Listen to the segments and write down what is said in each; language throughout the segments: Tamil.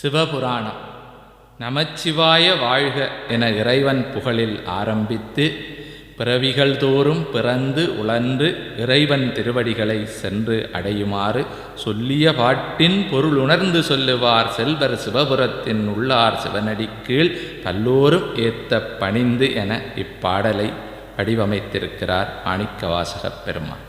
சிவபுராணம். நமச்சிவாய வாழ்க என இறைவன் புகழில் ஆரம்பித்து பிறவிகள் தோறும் பிறந்து உழன்று இறைவன் திருவடிகளை சென்று அடையுமாறு சொல்லிய பாட்டின் பொருளுணர்ந்து சொல்லுவார் செல்வர் சிவபுரத்தின் உள்ளார் சிவனடி கீழ் பல்லோரும் ஏத்த பணிந்து என இப்பாடலை வடிவமைத்திருக்கிறார் மாணிக்கவாசகப் பெருமான்.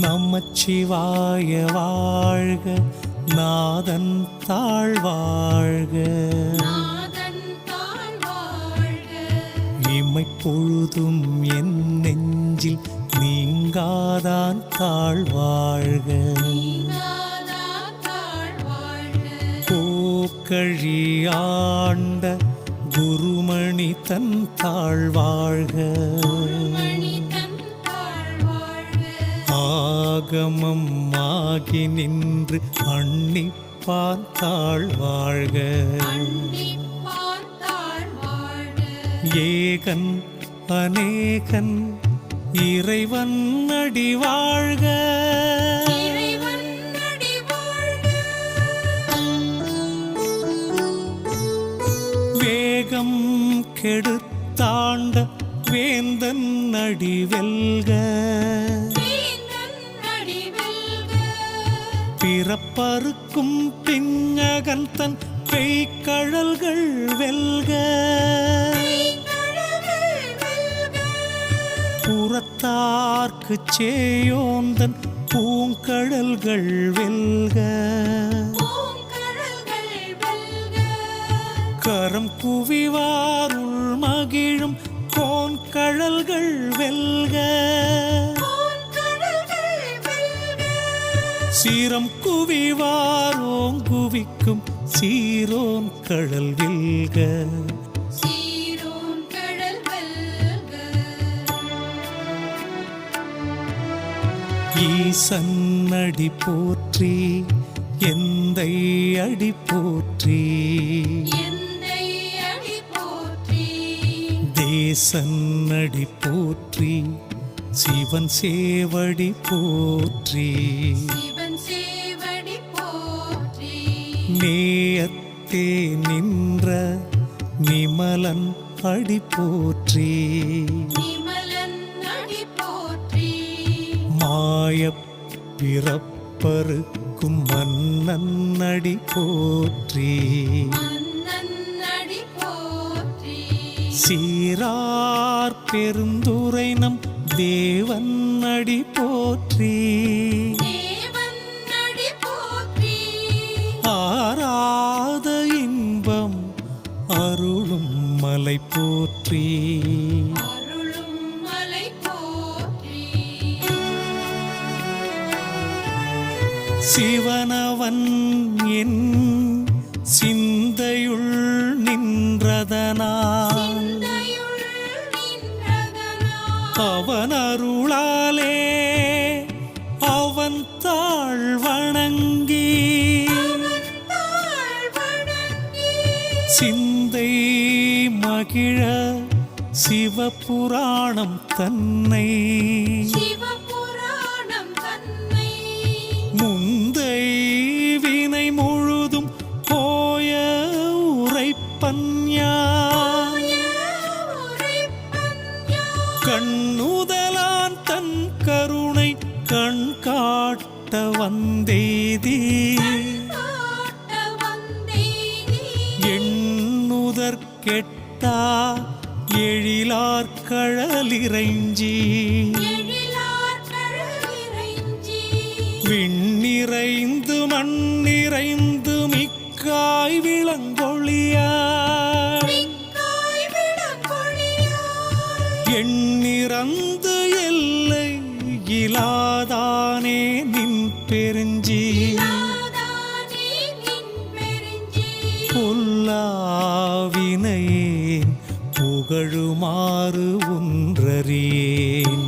நமச்சிவாய வாழ்க, நாதன் தாழ்வாழ்க, இமைப்பொழுதும் என் நெஞ்சில் நீங்காதான் தாழ்வாழ்க, போக்கழியாண்ட குருமணி தன் தாழ்வாழ்க, ஆகமம் ஆகி நின்று அன்னிப்பான் தாழ்வாழ்க, ஏகன் அநேகன் இறைவன் அடி வாழ்க, வேகம் கெடுத்தாண்ட வேந்தன் அடி வெல்க, பிறப்பறுக்கும் பிஞகன் தன் பெய்கழல்கள் வெல்க, புறத்தார்க்கு சேயோந்தன் பூங்கழல்கள் வெல்க, கரம் குவிவாருள் மகிழும் கோன்கழல்கள் வெல்க, சீரம் குவிவாரோங் குவிக்கும் சீரோன் கழல் வெல்க, ஈசன் அடி போற்றி, எந்தை அடி போற்றி, தேசன் அடி போற்றி, சிவன் சேவடி போற்றி, நேயத்தே நின்ற நிமலன் அடி போற்றி, மாயப் பிறப்பருக்கும் மன்னன் அடி போற்றி, சீரார் பெருந்துரை நம் தேவன் அடி போற்றி, ஆராத இன்பம் அருளும் மலை போற்றி, சிவனவன் என் சிந்தையுள் நின்றதனால் அவன் அருளாலே அவன் தாழ் வணங்கி, சிந்தை மகிழ சிவபுராணம் தன்னை முந்தை வினை முழுதும் போய உரைப்பன்யா, கண்ணுதலான் தன் கருணை கண் காட்ட வந்தேதி, எண்ணுதற் கெட்டா எழிலார் கழலிறைஞ்சி, விண்ணிறைந்து மண்ணிறைந்து மிக்காய் விளங்கொழியாய், எண்ணிறந்து எல்லை இலாதானே நின் பெருஞ்சி, பொல்லாவினையேன் புகழுமாறு ஒன்றறியேன்,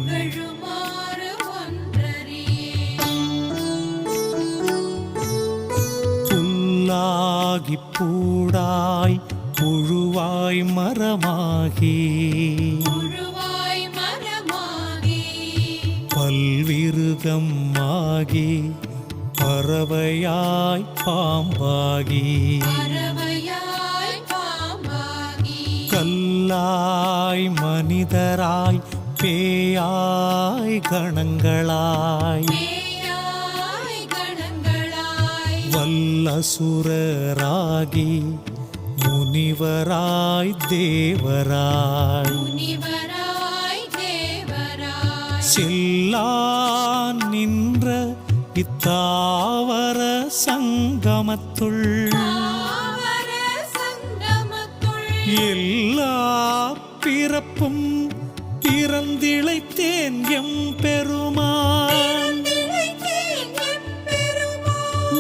புல்லாகி பூடாய் புழுவாய் மரமாகி பல்விருகமாகி பறவையாய் பாம்பாகி கல்லாய் மனிதராய் பேயாய் கணங்களாய் வல்லசுரராகி முனிவராய் தேவராய் செல்லான் நின்ற இத்தாவர சங்கமத்துள் எல்லா பிறப்பும் பிறந்திழைத்தேன் எம் பெருமான்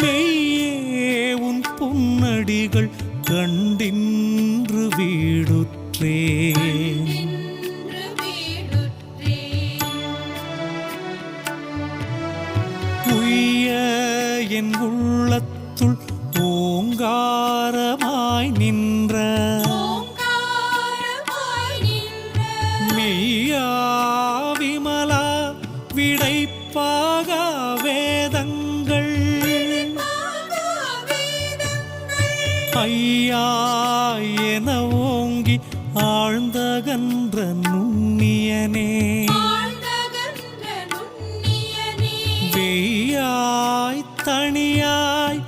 மெய்யே உன் பொன்னடிகள் கண்டின்று வீடுற்றேன் உய்ய என் உள்ளத்துள் ஓங்காரமாய் நின்ற மெய்யா விமலா விடைப்பாக வேதங்கள் ஐயா என ஓங்கி ஆழ்ந்தகன்ற நுண்ணியனே வெய்யாய் தனியாய்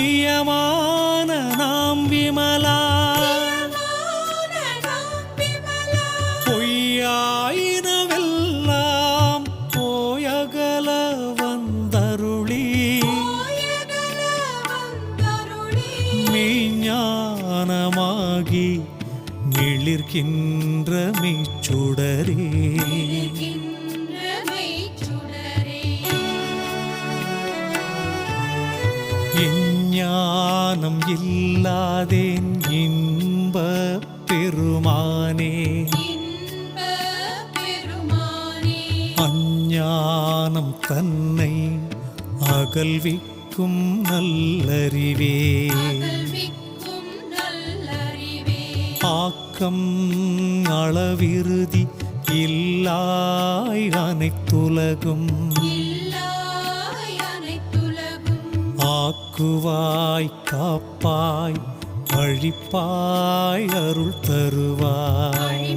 இயமான நாம் விமலா பொய்யாயினவெல்லாம் போயகல வந்தருளி மெய்ஞானமாகி மிளிர்கின்ற மெய்ச்சுடரே ஞானம் இல்லாதேன் இன்ப பெருமானே அஞ்ஞானம் தன்னை அகல்விக்கும் நல்லறிவே ஆக்கம் அளவிருதி இல்லாய் அனைத்துலகும் ஆக்குவாய் காப்பாய் அழிப்பாய் அருள் தருவாய்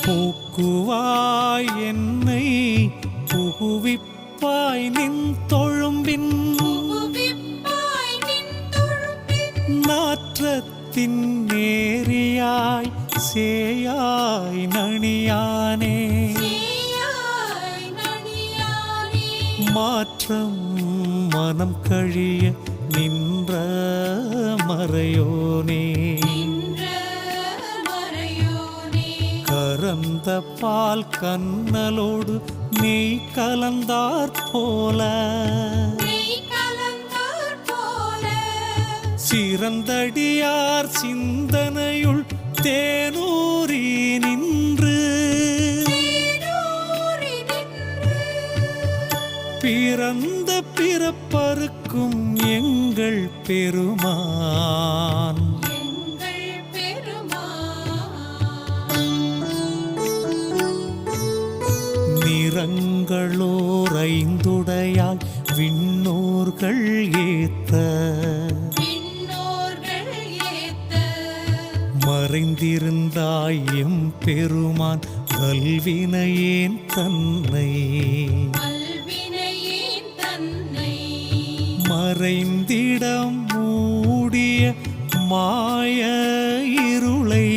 போக்குவாய் என்னை புகுவிப்பாய் நின் தொழும்பின் நாற்றத்தின் நேரியாய் சேயாய் நணியானே மாற்றம் மனம் கழிய நின்ற மறையோனே கறந்த பால் கண்ணலோடு நெய் கலந்தாற் போல சிறந்தடியார் சிந்தனையுள் தேனூரி நின்று பிறந்த பிறப்பருக்கும் எங்கள் பெருமான் நிறங்களோர் ஐந்துடையாய் விண்ணோர்கள் ஏத்த மறைந்திருந்தாய் எம் பெருமான் கல்வினையேன் தன்னை மறைந்திடம் மூடிய மாய இருளை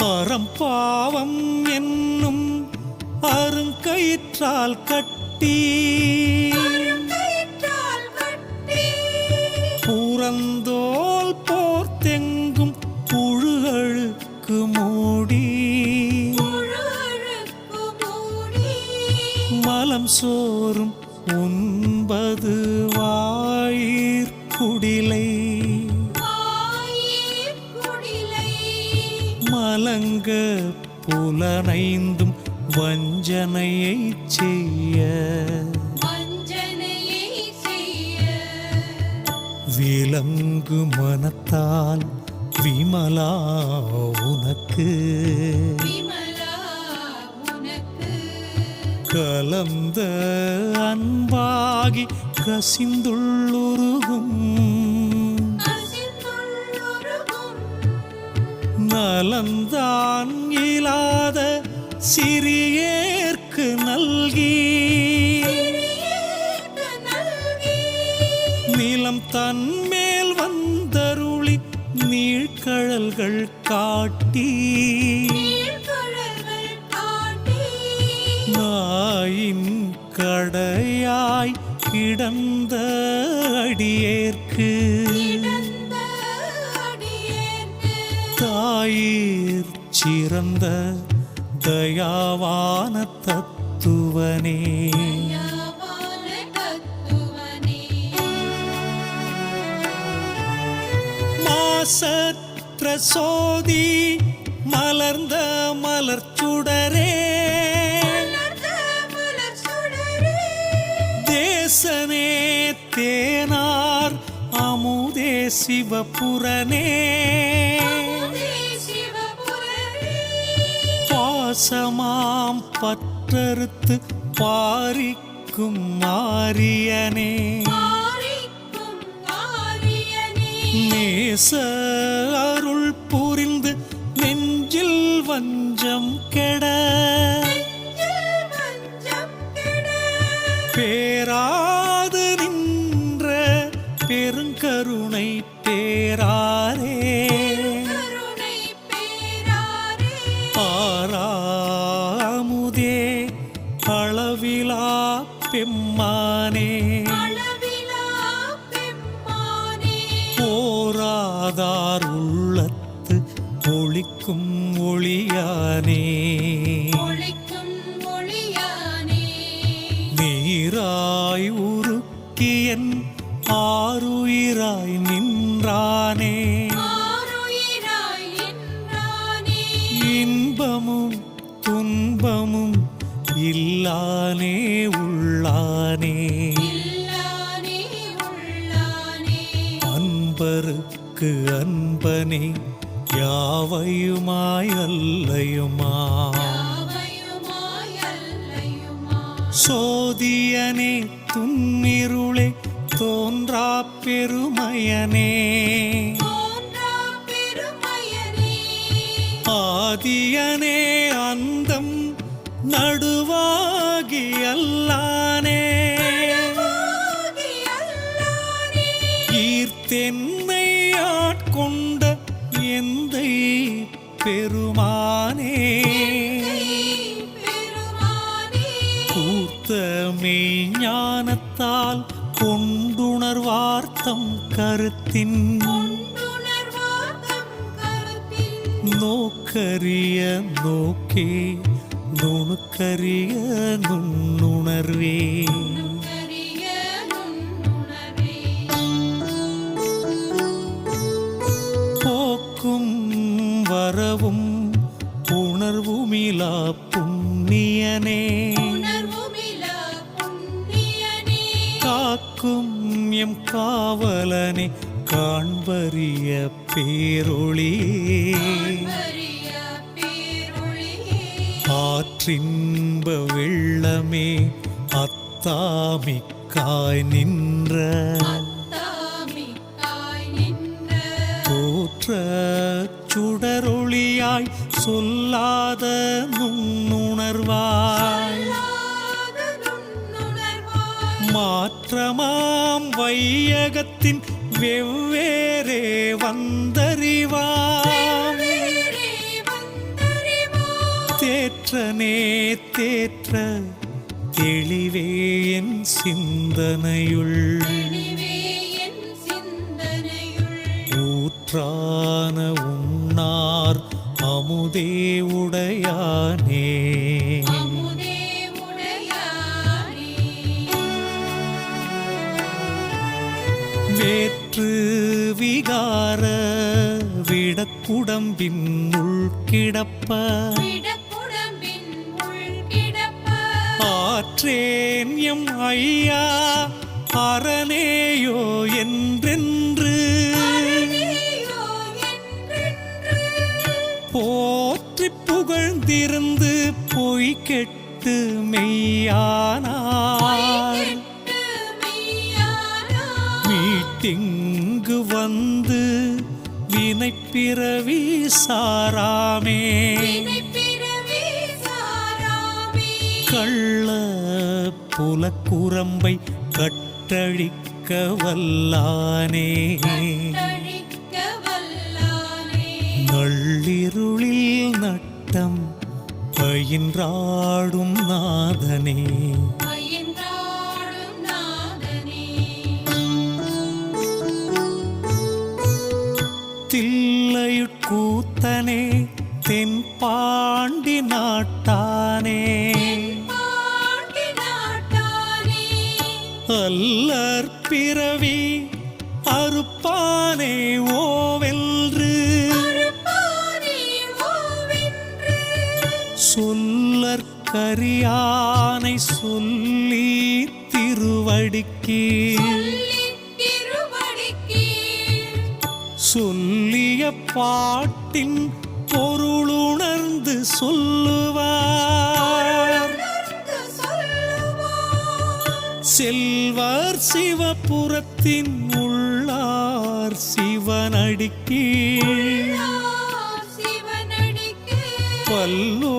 அறம்பாவம் என்னும் அருங்கயிற்றால் கட்டி புறந்தோல் போர்த்தெங்கும் புழுகளுக்கு மூடி மலம் சோறும் உண்பது வாயிற் குடிலை மலங்க புலனைந்தும் வஞ்சனையை செய்ய விளங்கு மனத்தால் விமலா உனக்கு கலந்த அன்பாகி கசிந்துள்ளுருகும் நலந்தான் இல்லாத சிறியேற்கு நல்கி நிலம் தன்மேல் வந்தருளி நீழ்கழல்கள் காட்டி நாயின் கடையாய் கிடந்த அடியேற்கு தாயிற் சிறந்த தயாவான தத்துவனே மாசற்ற சோதி மலர்ந்த மலர்ச்சுடரே தேசனே தேனார் அமுதே சிவபுரனே பாசமாம் பற்றறுத்து பாரிக்கும் ஆரியனே நேச அருள் புரிந்து நெஞ்சில் வஞ்சம் கெட பேராது நின்ற பெருங்கருணை பேராரே ஆறாமுதே அளவிலா பெம்மானே போராதார் உள்ளத்து ஒளிக்கும் ஒளியானே நீராய் உருக்கியன் ஆருயிராய் நின்றானே இன்பமும் துன்பமும் இல்லானே உள்ளானே அன்பருக்கு அன்பனே யாவையுமாய் அல்லையுமா சோதியனே துன்னிருளே தோன்றா பெருமையனே ஆதியனே அந்தம் நடுவாகி அல்லானே ஈர்த்தென்னை ஆட்கொண்ட எந்தை பெருமானே கூர்த்த மெய்ஞானத்தால் கொண்டுணர்வார்த்தம் கருத்தின் நோக்கரிய நோக்கே நுணுக்கரிய நுண்ணுணர்வே போக்கும் வரவும் உணர்வுமிலா புண்ணியனே காக்கும் எம் காவலனே காண்பரிய பேரொளியே ஆற்றின்ப வெள்ளமே அத்தாமிக்காய் நின்ற தோற்ற சுடரொளியாய் சொல்லாத நுண்ணுணர்வாய் மாற்றமாம் வையகத்தின் வெவ்வேறே வந்தறிவாம் தேற்றனே தேற்ற தெளிவே என் சிந்தனையுள் ஊற்றான உன்னார் அமுதே உடையானே வேற்று விகார விடக்குடம்பின் உள்கிடப்ப ஆற்றேன் எம் ஐயா அரணேயோ என்றென்று போற்றி புகழ்ந்திருந்து பொய் கெட்டு மெய்யானார் மீட்டிங்கு வந்து வினைப்பிறவி சாராமே கள்ள புலக்குரம்பை கட்டழிக்க வல்லானே நள்ளிருளில் நட்டம் பயின்றாடும் நாதனே தில்லையுட்கூத்தனே தென்பாண்டி நாட்டானே அல்லற் பிறவி அறுப்பானே ஓவென்று சொல்லற்கரியானை சொல்லி திருவடிக்கு சொல்லிய பாட்டின் பொருளுணர்ந்து சொல்லுவார் செல்வர் சிவபுரத்தின் உள்ளார் சிவனடிக்கு பல்லோ